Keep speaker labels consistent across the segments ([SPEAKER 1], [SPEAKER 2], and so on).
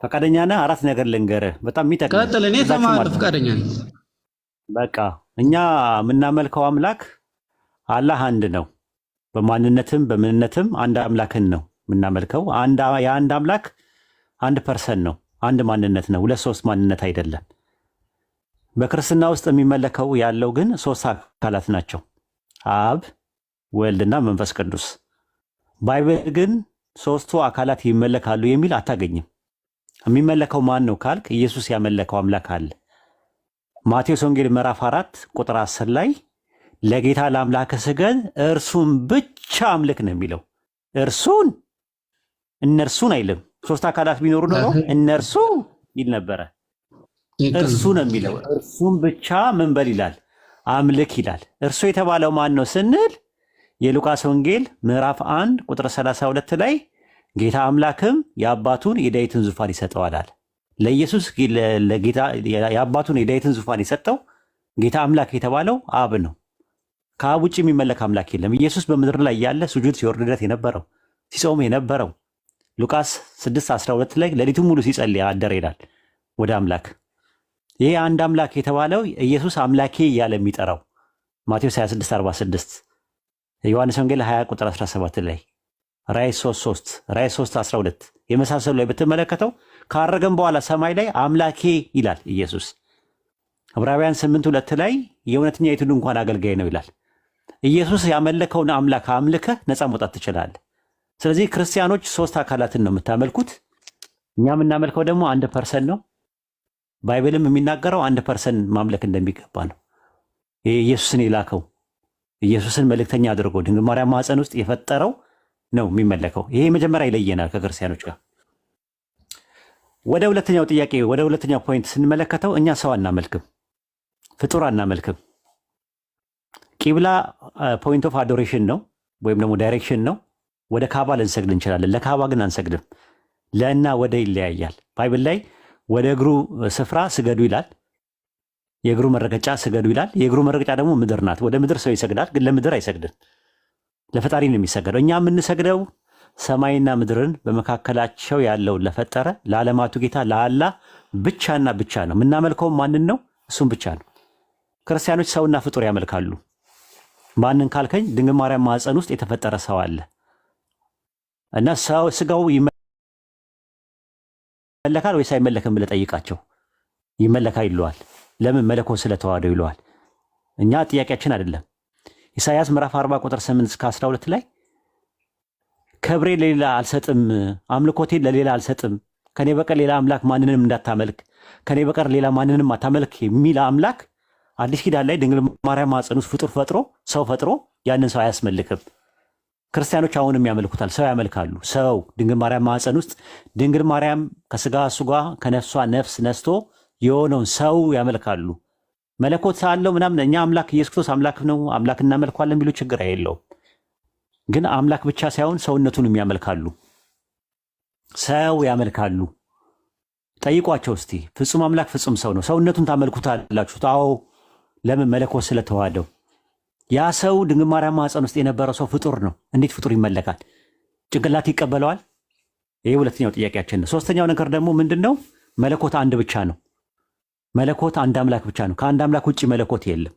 [SPEAKER 1] ፈቃደኛ ነህ? አራት ነገር ልንገርህ በጣም የሚጠቅም
[SPEAKER 2] ቀጥል። እኔ ተማር ፈቃደኛ ነኝ።
[SPEAKER 1] በቃ እኛ የምናመልከው አምላክ አላህ አንድ ነው። በማንነትም በምንነትም አንድ አምላክን ነው የምናመልከው። የአንድ አምላክ አንድ ፐርሰን ነው፣ አንድ ማንነት ነው፣ ሁለት ሶስት ማንነት አይደለም። በክርስትና ውስጥ የሚመለከው ያለው ግን ሶስት አካላት ናቸው፣ አብ ወልድና መንፈስ ቅዱስ። ባይብል ግን ሶስቱ አካላት ይመለካሉ የሚል አታገኝም። የሚመለከው ማን ነው ካልክ ኢየሱስ ያመለከው አምላክ አለ። ማቴዎስ ወንጌል ምዕራፍ 4 ቁጥር 10 ላይ ለጌታ ለአምላክ ስገድ እርሱን ብቻ አምልክ ነው የሚለው። እርሱን እነርሱን አይልም። ሶስት አካላት ቢኖሩ ነው እነርሱ ይል ነበረ። እርሱ ነው የሚለው። እርሱን ብቻ ምን በል ይላል? አምልክ ይላል። እርሱ የተባለው ማን ነው ስንል የሉቃስ ወንጌል ምዕራፍ 1 ቁጥር 32 ላይ ጌታ አምላክም የአባቱን የዳዊትን ዙፋን ይሰጠዋል አለ። ለኢየሱስ ለጌታ የአባቱን የዳዊትን ዙፋን የሰጠው ጌታ አምላክ የተባለው አብ ነው። ከአብ ውጭ የሚመለክ አምላክ የለም። ኢየሱስ በምድር ላይ ያለ ሱጁድ ሲወርድለት የነበረው ሲጾም የነበረው ሉቃስ 6:12 ላይ ሌሊቱን ሙሉ ሲጸልይ አደረ ይላል ወደ አምላክ። ይሄ አንድ አምላክ የተባለው ኢየሱስ አምላኬ እያለ የሚጠራው ማቴዎስ 26:46፣ ዮሐንስ ወንጌል 20 ቁጥር 17 ላይ፣ ራእይ 3:3፣ ራእይ 3:12 የመሳሰሉ ላይ ብትመለከተው ካረገም በኋላ ሰማይ ላይ አምላኬ ይላል ኢየሱስ። ዕብራውያን 8:2 ላይ የእውነተኛይቱ ድንኳን አገልጋይ ነው ይላል። ኢየሱስ ያመለከውን አምላክ አምልከህ ነፃ መውጣት ትችላለህ። ስለዚህ ክርስቲያኖች ሶስት አካላትን ነው የምታመልኩት። እኛ የምናመልከው ደግሞ አንድ ፐርሰን ነው። ባይብልም የሚናገረው አንድ ፐርሰን ማምለክ እንደሚገባ ነው። ኢየሱስን የላከው ኢየሱስን መልእክተኛ አድርጎ ድንግል ማርያም ማኅፀን ውስጥ የፈጠረው ነው የሚመለከው። ይሄ መጀመሪያ ይለየናል ከክርስቲያኖች ጋር። ወደ ሁለተኛው ጥያቄ ወደ ሁለተኛው ፖይንት ስንመለከተው እኛ ሰው አናመልክም፣ ፍጡር አናመልክም። ቂብላ ፖይንት ኦፍ አዶሬሽን ነው ወይም ደግሞ ዳይሬክሽን ነው። ወደ ካባ ልንሰግድ እንችላለን፣ ለካባ ግን አንሰግድም። ለእና ወደ ይለያያል። ባይብል ላይ ወደ እግሩ ስፍራ ስገዱ ይላል፣ የእግሩ መረገጫ ስገዱ ይላል። የእግሩ መረገጫ ደግሞ ምድር ናት። ወደ ምድር ሰው ይሰግዳል፣ ግን ለምድር አይሰግድም፣ ለፈጣሪ ነው የሚሰገደው። እኛ የምንሰግደው ሰማይና ምድርን በመካከላቸው ያለውን ለፈጠረ ለዓለማቱ ጌታ ለአላህ ብቻና ብቻ ነው። የምናመልከውም ማንን ነው? እሱም ብቻ ነው። ክርስቲያኖች ሰውና ፍጡር ያመልካሉ። ማንን ካልከኝ ድንግል ማርያም ማኅፀን ውስጥ የተፈጠረ ሰው አለ እና ሰው ስጋው ይመለካል ወይስ አይመለክም ብለህ ጠይቃቸው። ይመለካል ይለዋል። ለምን? መለኮት ስለተዋህደው ይለዋል። እኛ ጥያቄያችን አይደለም። ኢሳይያስ ምዕራፍ 40 ቁጥር 8 እስከ 12 ላይ ክብሬ ለሌላ አልሰጥም፣ አምልኮቴን ለሌላ አልሰጥም፣ ከኔ በቀር ሌላ አምላክ ማንንም እንዳታመልክ፣ ከኔ በቀር ሌላ ማንንም አታመልክ የሚል አምላክ አዲስ ኪዳን ላይ ድንግል ማርያም ማኅፀን ውስጥ ፍጡር ፈጥሮ ሰው ፈጥሮ ያንን ሰው አያስመልክም። ክርስቲያኖች አሁንም ያመልኩታል፣ ሰው ያመልካሉ። ሰው ድንግል ማርያም ማኅፀን ውስጥ ድንግል ማርያም ከስጋ ሱጋ ከነፍሷ ነፍስ ነስቶ የሆነውን ሰው ያመልካሉ። መለኮት አለው ምናምን። እኛ አምላክ ኢየሱስ ክርስቶስ አምላክ ነው፣ አምላክ እናመልኳለን ቢሉ ችግር የለውም። ግን አምላክ ብቻ ሳይሆን ሰውነቱንም ያመልካሉ፣ ሰው ያመልካሉ። ጠይቋቸው እስቲ። ፍጹም አምላክ ፍጹም ሰው ነው፣ ሰውነቱን ታመልኩታላችሁ? አዎ። ለምን? መለኮት ስለተዋህደው። ያ ሰው ድንግል ማርያም ማኅፀን ውስጥ የነበረው ሰው ፍጡር ነው። እንዴት ፍጡር ይመለካል? ጭንቅላት ይቀበለዋል? ይሄ ሁለተኛው ጥያቄያችን ነው። ሶስተኛው ነገር ደግሞ ምንድን ነው? መለኮት አንድ ብቻ ነው። መለኮት አንድ አምላክ ብቻ ነው። ከአንድ አምላክ ውጭ መለኮት የለም።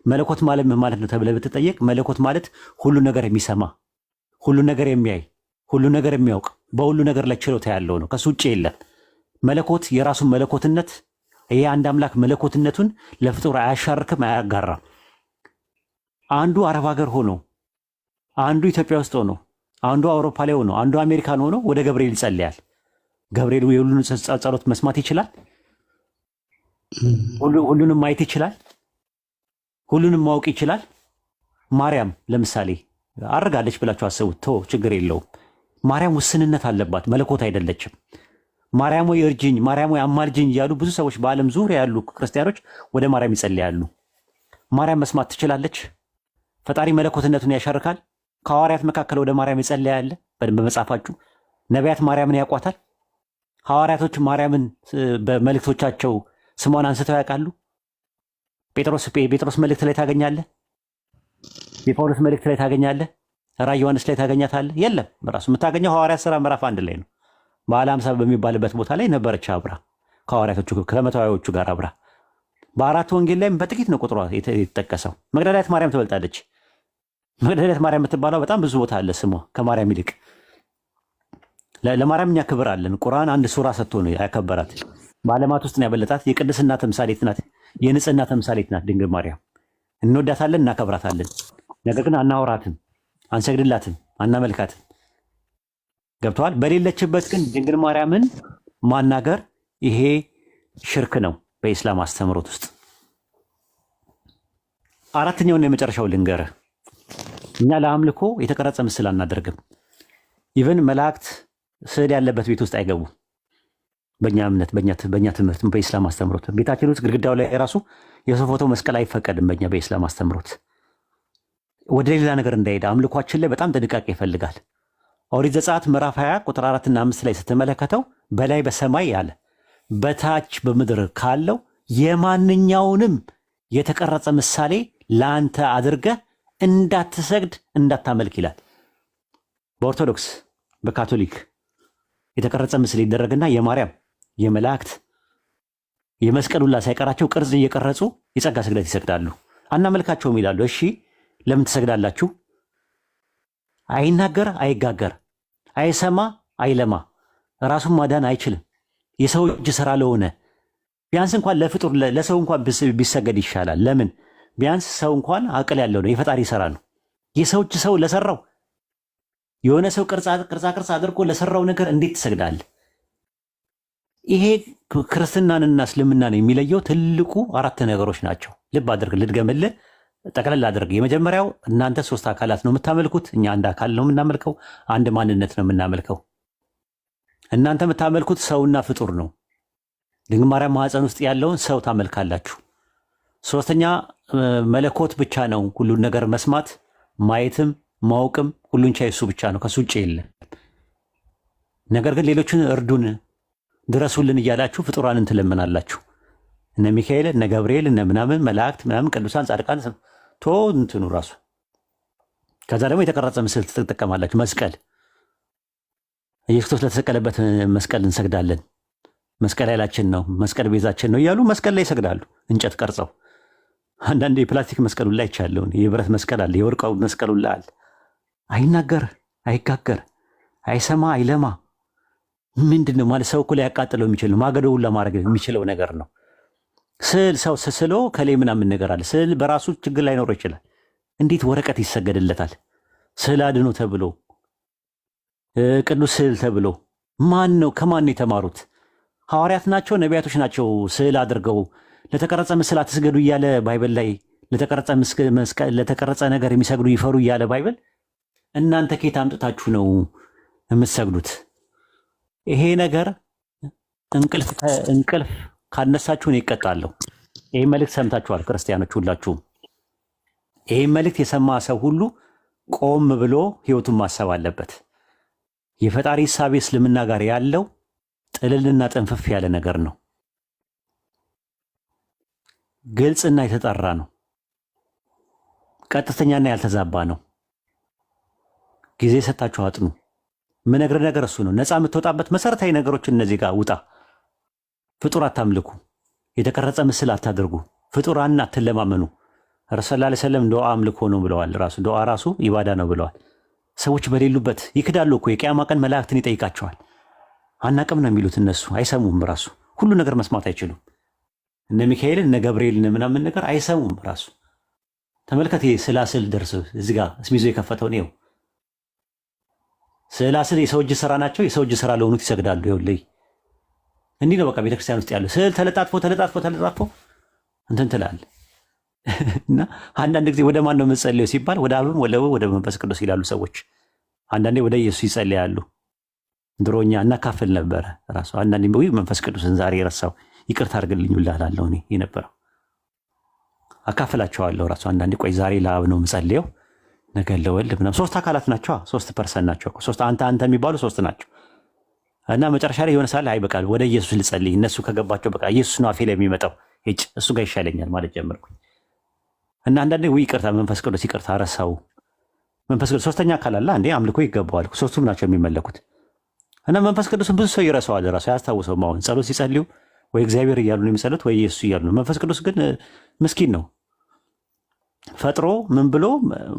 [SPEAKER 1] መለኮት ማለት ምን ማለት ነው ተብለህ ብትጠየቅ፣ መለኮት ማለት ሁሉ ነገር የሚሰማ፣ ሁሉ ነገር የሚያይ፣ ሁሉ ነገር የሚያውቅ፣ በሁሉ ነገር ላይ ችሎታ ያለው ነው። ከሱ ውጭ የለም። መለኮት የራሱን መለኮትነት ይሄ አንድ አምላክ መለኮትነቱን ለፍጡር አያሻርክም፣ አያጋራም። አንዱ አረብ ሀገር ሆኖ፣ አንዱ ኢትዮጵያ ውስጥ ሆኖ፣ አንዱ አውሮፓ ላይ ሆኖ፣ አንዱ አሜሪካን ሆኖ ወደ ገብርኤል ይጸልያል። ገብርኤል የሁሉን ጸሎት መስማት ይችላል? ሁሉንም ማየት ይችላል? ሁሉንም ማወቅ ይችላል? ማርያም ለምሳሌ አርጋለች ብላችሁ አስቡት። ችግር የለውም። ማርያም ውስንነት አለባት፣ መለኮት አይደለችም። ማርያም ወይ እርጅኝ፣ ማርያም ወይ አማልጅኝ እያሉ ብዙ ሰዎች በዓለም ዙሪያ ያሉ ክርስቲያኖች ወደ ማርያም ይጸልያሉ። ማርያም መስማት ትችላለች? ፈጣሪ መለኮትነቱን ያሻርካል? ከሐዋርያት መካከል ወደ ማርያም ይጸልያል? በመጽሐፋችሁ ነቢያት ማርያምን ያውቋታል? ሐዋርያቶች ማርያምን በመልእክቶቻቸው ስሟን አንስተው ያውቃሉ? የጴጥሮስ መልእክት ላይ ታገኛለህ? የጳውሎስ መልእክት ላይ ታገኛለህ? ራዕየ ዮሐንስ ላይ ታገኛታለህ? የለም። በራሱ የምታገኘው ሐዋርያት ሥራ ምዕራፍ 1 ላይ ነው። በዓለ ሃምሳ በሚባልበት ቦታ ላይ ነበረች አብራ ከሐዋርያቶቹ ከመቶ ጋር አብራ። በአራት ወንጌል ላይም በጥቂት ነው ቁጥሯ የተጠቀሰው። መግደላዊት ማርያም ትበልጣለች። መግደላዊት ማርያም የምትባለው በጣም ብዙ ቦታ አለ ስሟ ከማርያም ይልቅ። ለማርያም እኛ ክብር አለን። ቁርአን አንድ ሱራ ሰጥቶ ነው ያከበራት። በዓለማት ውስጥ ነው ያበለጣት። የቅድስና ተምሳሌት ናት። የንጽህና ተምሳሌት ናት ድንግል ማርያም። እንወዳታለን፣ እናከብራታለን። ነገር ግን አናወራትም፣ አንሰግድላትም፣ አናመልካትም። ገብተዋል። በሌለችበት ግን ድንግል ማርያምን ማናገር ይሄ ሽርክ ነው በኢስላም አስተምህሮት ውስጥ። አራተኛውና የመጨረሻው ልንገርህ፣ እኛ ለአምልኮ የተቀረጸ ምስል አናደርግም። ኢቨን መላእክት ስዕል ያለበት ቤት ውስጥ አይገቡም። በእኛ እምነት፣ በእኛ ትምህርት፣ በኢስላም አስተምህሮት ቤታችን ውስጥ ግድግዳው ላይ የራሱ የሰው ፎቶ መስቀል አይፈቀድም። በእኛ በኢስላም አስተምህሮት ወደ ሌላ ነገር እንዳይሄድ አምልኳችን ላይ በጣም ጥንቃቄ ይፈልጋል። ኦሪት ዘጸአት ምዕራፍ 20 ቁጥር 4 እና 5 ላይ ስትመለከተው በላይ በሰማይ ያለ በታች በምድር ካለው የማንኛውንም የተቀረጸ ምሳሌ ለአንተ አድርገህ እንዳትሰግድ እንዳታመልክ ይላል። በኦርቶዶክስ በካቶሊክ የተቀረጸ ምስል ይደረግና የማርያም የመላእክት የመስቀሉላ ሳይቀራቸው ቅርጽ እየቀረጹ የጸጋ ስግደት ይሰግዳሉ። አናመልካቸውም ይላሉ። እሺ ለምን ትሰግዳላችሁ? አይናገር፣ አይጋገር፣ አይሰማ፣ አይለማ፣ ራሱን ማዳን አይችልም። የሰው እጅ ስራ ለሆነ ቢያንስ እንኳን ለፍጡር ለሰው እንኳን ቢሰገድ ይሻላል። ለምን? ቢያንስ ሰው እንኳን አቅል ያለው ነው፣ የፈጣሪ ስራ ነው። የሰው እጅ ሰው ለሰራው የሆነ ሰው ቅርጻ ቅርጽ አድርጎ ለሰራው ነገር እንዴት ትሰግዳለህ? ይሄ ክርስትናንና እስልምናን የሚለየው ትልቁ አራት ነገሮች ናቸው። ልብ አድርግ፣ ልድገምልህ፣ ጠቅለል አድርግ። የመጀመሪያው እናንተ ሶስት አካላት ነው የምታመልኩት፣ እኛ አንድ አካል ነው የምናመልከው፣ አንድ ማንነት ነው የምናመልከው። እናንተ የምታመልኩት ሰውና ፍጡር ነው። ድንግል ማርያም ማኅፀን ውስጥ ያለውን ሰው ታመልካላችሁ። ሶስተኛ መለኮት ብቻ ነው ሁሉን ነገር መስማት ማየትም ማወቅም ሁሉን ቻይ እሱ ብቻ ነው፣ ከሱ ውጭ የለም። ነገር ግን ሌሎችን እርዱን ድረሱልን እያላችሁ ፍጡራንን ትለምናላችሁ። እነ ሚካኤል እነ ገብርኤል እነ ምናምን መላእክት ምናምን ቅዱሳን ጻድቃን ቶ እንትኑ ራሱ። ከዛ ደግሞ የተቀረጸ ምስል ትጠቀማላችሁ። መስቀል ኢየሱስ ክርስቶስ ለተሰቀለበት መስቀል እንሰግዳለን። መስቀል ኃይላችን ነው፣ መስቀል ቤዛችን ነው እያሉ መስቀል ላይ ይሰግዳሉ። እንጨት ቀርጸው አንዳንድ የፕላስቲክ መስቀሉ ላይ ይቻለውን የብረት መስቀል አለ፣ የወርቃው መስቀሉ ላይ አለ። አይናገር፣ አይጋገር፣ አይሰማ፣ አይለማ። ምንድን ነው ማለት? ሰው እኮ ሊያቃጥለው የሚችል ነው፣ ማገዶውን ለማድረግ የሚችለው ነገር ነው። ስዕል ሰው ስስሎ ከላይ ምናምን ነገር አለ። ስዕል በራሱ ችግር ላይኖረው ይችላል። እንዴት ወረቀት ይሰገድለታል? ስዕል አድኖ ተብሎ ቅዱስ ስዕል ተብሎ ማን ነው? ከማን ነው የተማሩት? ሐዋርያት ናቸው? ነቢያቶች ናቸው? ስዕል አድርገው ለተቀረጸ ምስል አትስገዱ እያለ ባይብል ላይ ለተቀረጸ ነገር የሚሰግዱ ይፈሩ እያለ ባይብል፣ እናንተ ከየት አምጥታችሁ ነው የምትሰግዱት? ይሄ ነገር እንቅልፍ ካነሳችሁ ነው ይቀጣለሁ። ይሄ መልእክት ሰምታችኋል ክርስቲያኖች ሁላችሁም። ይሄ መልእክት የሰማ ሰው ሁሉ ቆም ብሎ ህይወቱን ማሰብ አለበት። የፈጣሪ ሐሳብ እስልምና ጋር ያለው ጥልልና ጥንፍፍ ያለ ነገር ነው። ግልጽና የተጠራ ነው። ቀጥተኛና ያልተዛባ ነው። ጊዜ ሰጣችሁ አጥኑ። ምነግር ነገር እሱ ነው። ነፃ የምትወጣበት መሰረታዊ ነገሮች እነዚህ ጋር ውጣ። ፍጡር አታምልኩ፣ የተቀረጸ ምስል አታድርጉ፣ ፍጡራን አትለማመኑ። ረሱል ሰለላሁ ዐለይሂ ወሰለም ዱዓ አምልኮ ነው ብለዋል። ራሱ ዱዓ ራሱ ኢባዳ ነው ብለዋል። ሰዎች በሌሉበት ይክዳሉ እኮ። የቂያማ ቀን መላእክትን ይጠይቃቸዋል። አናቅም ነው የሚሉት እነሱ። አይሰሙም። ራሱ ሁሉ ነገር መስማት አይችሉም። እነ ሚካኤል እነ ገብርኤል እነ ምናምን ነገር አይሰሙም። ራሱ ተመልከት። ስላስል ደርስ እዚህ ጋር እስሚዞ የከፈተው ነው። ስላስል የሰው እጅ ስራ ናቸው። የሰው እጅ ስራ ለሆኑት ይሰግዳሉ። ይኸውልህ እንዲህ ነው በቃ ቤተክርስቲያን ውስጥ ያለው ስዕል ተለጣጥፎ እንትን ትላለህ። እና አንዳንድ ጊዜ ወደ ማን ነው የምትጸልየው ሲባል ወደ አብም ወደ መንፈስ ቅዱስ ይላሉ ሰዎች። አንዳንዴ ወደ ኢየሱስ ይጸልያሉ። ድሮኛ እናካፍል ነበረ ራሱ። አንዳንዴ መንፈስ ቅዱስን ዛሬ የረሳው ይቅርታ አድርግልኝ እላለሁ። እኔ የነበረው አካፍላቸዋለሁ ራሱ። አንዳንዴ ቆይ ዛሬ ለአብ ነው የምጸልየው ነገ ለወልድ ምናምን። ሶስት አካላት ናቸው፣ 3% ናቸው። ሶስት አንተ የሚባሉ 3 ናቸው። እና መጨረሻ ላይ የሆነ ሳለ አይበቃል ወደ ኢየሱስ ልጸልይ። እነሱ ከገባቸው በቃ ኢየሱስ ነው አፌ ላይ የሚመጣው፣ እሱ ጋር ይሻለኛል ማለት ጀመርኩኝ። እና አንዳንዴ ይቅርታ መንፈስ ቅዱስ ይቅርታ ረሳው። መንፈስ ቅዱስ ሶስተኛ አካል አለ እንዴ? አምልኮ ይገባዋል። ሶስቱም ናቸው የሚመለኩት። እና መንፈስ ቅዱስን ብዙ ሰው ይረሳዋል፣ ራሱ አያስታውሰውም። አሁን ጸሎት ሲጸልዩ ወይ እግዚአብሔር እያሉ ነው የሚጸሉት ወይ ኢየሱስ እያሉ ነው። መንፈስ ቅዱስ ግን ምስኪን ነው። ፈጥሮ ምን ብሎ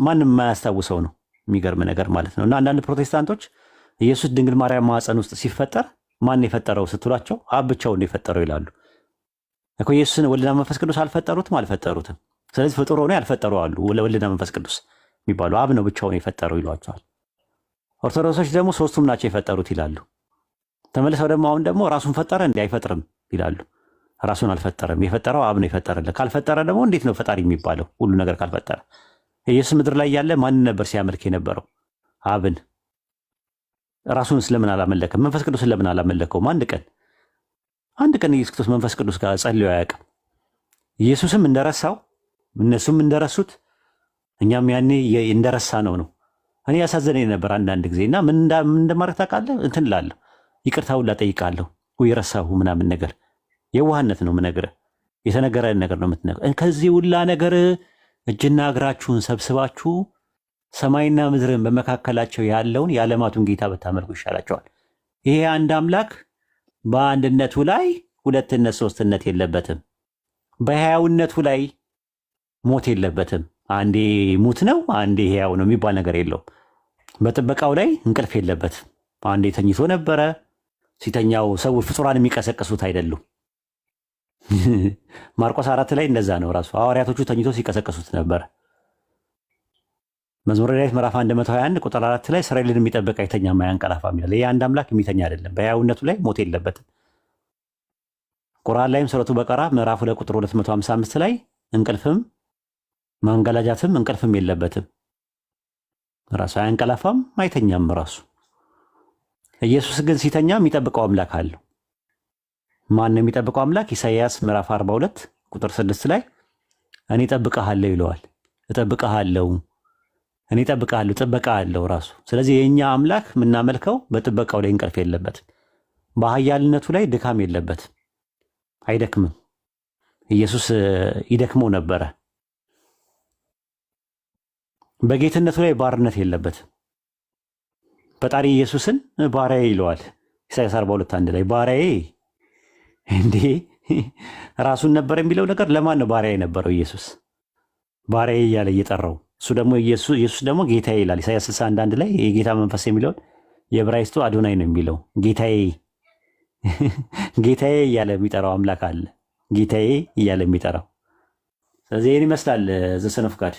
[SPEAKER 1] ማንም የማያስታውሰው ነው። የሚገርም ነገር ማለት ነው። እና አንዳንድ ፕሮቴስታንቶች ኢየሱስ ድንግል ማርያም ማኅፀን ውስጥ ሲፈጠር ማን የፈጠረው ስትሏቸው አብ ብቻውን የፈጠረው ይላሉ። እኮ ኢየሱስን ወልድና መንፈስ ቅዱስ አልፈጠሩትም። ስለዚህ ፍጡር ሆኖ ያልፈጠሩ አሉ። ወልድና መንፈስ ቅዱስ የሚባሉ አብ ነው ብቻውን የፈጠረው ይሏቸዋል። ኦርቶዶክሶች ደግሞ ሶስቱም ናቸው የፈጠሩት ይላሉ። ተመልሰው ደግሞ አሁን ደግሞ ራሱን ፈጠረ እንዲህ አይፈጥርም ይላሉ። ራሱን አልፈጠረም፣ የፈጠረው አብ ነው የፈጠረለት። ካልፈጠረ ደግሞ እንዴት ነው ፈጣሪ የሚባለው? ሁሉ ነገር ካልፈጠረ። ኢየሱስ ምድር ላይ ያለ ማንን ነበር ሲያመልክ የነበረው? አብን። ራሱን ስለምን አላመለከም? መንፈስ ቅዱስን ለምን አላመለከውም? አንድ ቀን ኢየሱስ ክርስቶስ መንፈስ ቅዱስ ጋር ጸልዮ አያውቅም። ኢየሱስም እንደረሳው እነሱም እንደረሱት እኛም ያኔ እንደረሳ ነው። እኔ ያሳዘነኝ ነበር አንዳንድ ጊዜ እና ምን እንደማድረግ ታውቃለህ? እንትን እላለሁ፣ ይቅርታ ሁላ ጠይቃለሁ። ወይ ረሳሁ ምናምን ነገር የዋህነት ነው የምነግርህ። የተነገረን ነገር ነው የምትነግረው። ከዚህ ሁላ ነገር እጅና እግራችሁን ሰብስባችሁ ሰማይና ምድርን በመካከላቸው ያለውን የዓለማቱን ጌታ ብታመልኩ ይሻላቸዋል። ይሄ አንድ አምላክ በአንድነቱ ላይ ሁለትነት ሶስትነት የለበትም። በሕያውነቱ ላይ ሞት የለበትም። አንዴ ሙት ነው አንዴ ሕያው ነው የሚባል ነገር የለውም። በጥበቃው ላይ እንቅልፍ የለበትም። አንዴ ተኝቶ ነበረ። ሲተኛው ሰዎች ፍጡራን የሚቀሰቅሱት አይደሉም። ማርቆስ 4 ላይ እንደዛ ነው። ራሱ ሐዋርያቶቹ ተኝቶ ሲቀሰቅሱት ነበር። መዝሙረ ዳዊት ምዕራፍ 121 ቁጥር 4 ላይ እስራኤልን የሚጠብቅ አይተኛም አያንቀላፋም ይላል። ይህ አንድ አምላክ የሚተኛ አይደለም። በሕያውነቱ ላይ ሞት የለበትም። ቁርአን ላይም ሱረቱ በቀራ ምዕራፍ 2 ቁጥር 255 ላይ እንቅልፍም ማንገላጃትም እንቅልፍም የለበትም። ራሱ አያንቀላፋም አይተኛም ራሱ። ኢየሱስ ግን ሲተኛ የሚጠብቀው አምላክ አለው። ማን ነው የሚጠብቀው አምላክ? ኢሳይያስ ምዕራፍ 42 ቁጥር 6 ላይ እኔ እጠብቅሃለሁ ይለዋል። እጠብቅሃለሁ፣ እኔ እጠብቅሃለሁ፣ ጥበቃ አለው ራሱ። ስለዚህ የእኛ አምላክ የምናመልከው በጥበቃው ላይ እንቅልፍ የለበትም። በኃያልነቱ ላይ ድካም የለበትም፣ አይደክምም። ኢየሱስ ይደክመው ነበረ። በጌትነቱ ላይ ባርነት የለበትም። ፈጣሪ ኢየሱስን ባሪያዬ ይለዋል። ኢሳይያስ 42:1 ላይ ባሪያዬ እንዴ ራሱን ነበር የሚለው ነገር ለማን ነው ባሪያ የነበረው? ኢየሱስ ባሪያዬ እያለ እየጠራው እሱ ደግሞ ኢየሱስ ደግሞ ጌታዬ ይላል። ኢሳይያስ 61:1 ላይ የጌታ መንፈስ የሚለውን የዕብራይስጡ አዶናይ ነው የሚለው። ጌታዬ እያለ የሚጠራው አምላክ አለ። ጌታዬ እያለ የሚጠራው። ስለዚህ ይህን ይመስላል ዘ ሰን ኦፍ ጋድ።